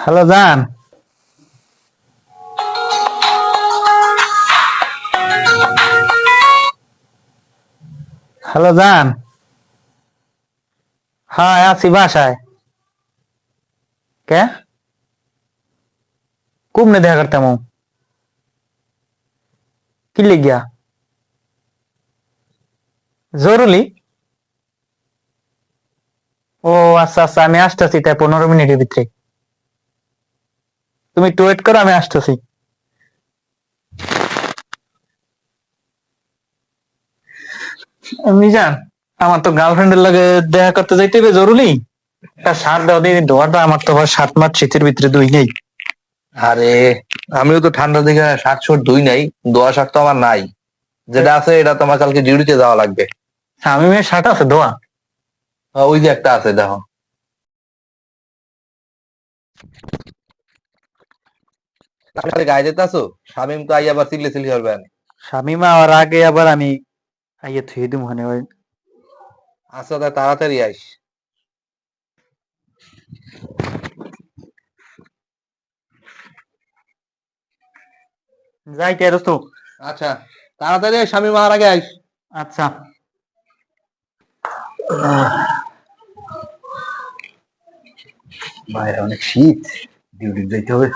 Hello জান। Hello জান। হ্যাঁ আছি বাসায়। কে কুমনে দেখা করতাম কি লিখিয়া জরুরি। ও আচ্ছা আচ্ছা, আমি আসতেছি তাই 15 মিনিটের ভিতরে। তুমি একটু ওয়েট করো, আমি আসতেছি। মিজান, আমার তো গার্লফ্রেন্ডের লাগে দেখা করতে যাইতে হবে জরুরি। একটা শার্ট দাও দিই, ধোয়াটা আমার তো আবার 7 মাস শীতের ভিতরে দুই নেই। আরে, আমিও তো ঠান্ডা দিকে শার্ট শর্ট ধুই নাই। ধোয়া শার্ট তো আমার নাই। যেটা আছে এটা তো আমার কালকে ডিউটিতে যাওয়া লাগবে। আমি মেয়ের শার্ট আছে ধোয়া। ওই যে একটা আছে দেখো। তাহলে গায়ে যেতে আসো। শামিম তো আবার চিল্লে চিল্লি করবে না। শামিমা আর আগে আবার আমি আইয়ে থুয়ে দিব মনে হয়। আচ্ছা তাই তাড়াতাড়ি আইস। যাই কে দোস্ত। আচ্ছা, তাড়াতাড়ি আইস, শামিম আর আগে আইস। আচ্ছা। বাইরে অনেক শীত, ডিউটি যাইতে হবে।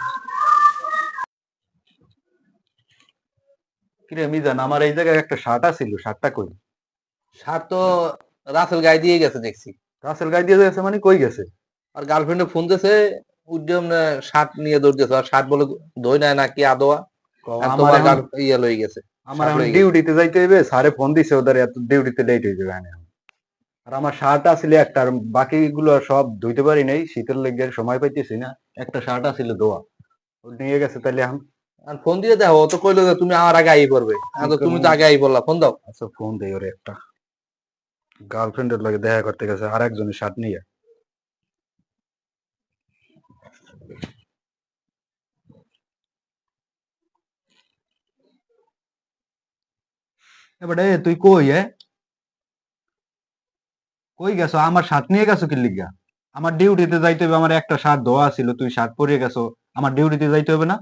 কিরে মিজান, আমার এই জায়গায় একটা শার্ট আছিল, শার্টটা কই? শার্ট তো রাসেল গায়ে দিয়ে গেছে দেখছি। রাসেল গাই দিয়ে গেছে মানে কই গেছে? আর গার্লফ্রেন্ডে ফোন দিয়েছে, উদ্যম শার্ট নিয়ে দৌড় দিয়েছে। আর শার্ট বলে ধই নাই নাকি আদোয়া। আর আমার তোমার এখন ইয়ে লই গেছে। আমার শার্ট এখন লই গেছে। ডিউটিতে যাইতে হইবে, স্যারে ফোন দিছে, ওদের এত ডিউটিতে লেট হয়ে যাবে এখন। আর আমার শার্ট আছিল একটা, আর বাকিগুলো সব ধুইতে পারি নাই, শীতের লেগে সময় পাইতেছি না। একটা শার্ট আছিল ধোয়া, ও নিয়ে গেছে। তাইলে এখন আর ফোন দিয়ে দেখো, ও তো কইলো যে তুমি আমার আগে আই পড়বে। কি তুমি করবো? তো আগে আই পড়লা, ফোন দাও। আচ্ছা ফোন দেই ওরে একটা। গার্লফ্রেন্ডের লগে দেখা করতে গেছে আর একজনের শার্ট নিয়ে। এবারে তুই কই কই গেছো? আমার শার্ট নিয়ে গেছো কি লিগা? আমার ডিউটিতে যাইতে হবে, আমার একটা শার্ট ধোয়া ছিল, তুই শার্ট পরিয়ে গেছো। আমার ডিউটিতে যাইতে হবে না?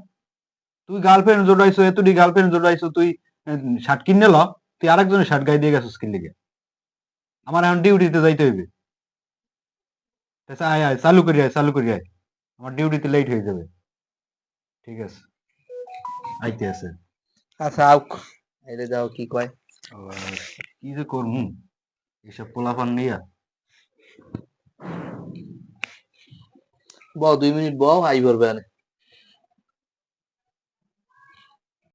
তুই গার্লফ্রেন্ড জোড়াইছো, এতটি গার্লফ্রেন্ড জোড়াইছো তুই, শার্ট কিনে ল। তুই আরেকজনের শার্ট গায়ে দিয়ে গেছিস কি লিগে? আমার এখন ডিউটিতে যাইতে হইবে। আয় আয়, চালু করি আয়, চালু করি আয়। আমার ডিউটিতে লেট হয়ে যাবে। ঠিক আছে, আইতে আছে। আচ্ছা আও, এটা যাও কি কয়। আর কি যে করমু এইসব পোলাপান নিয়া। বও 2 মিনিট বও, আই পড়বে আনে।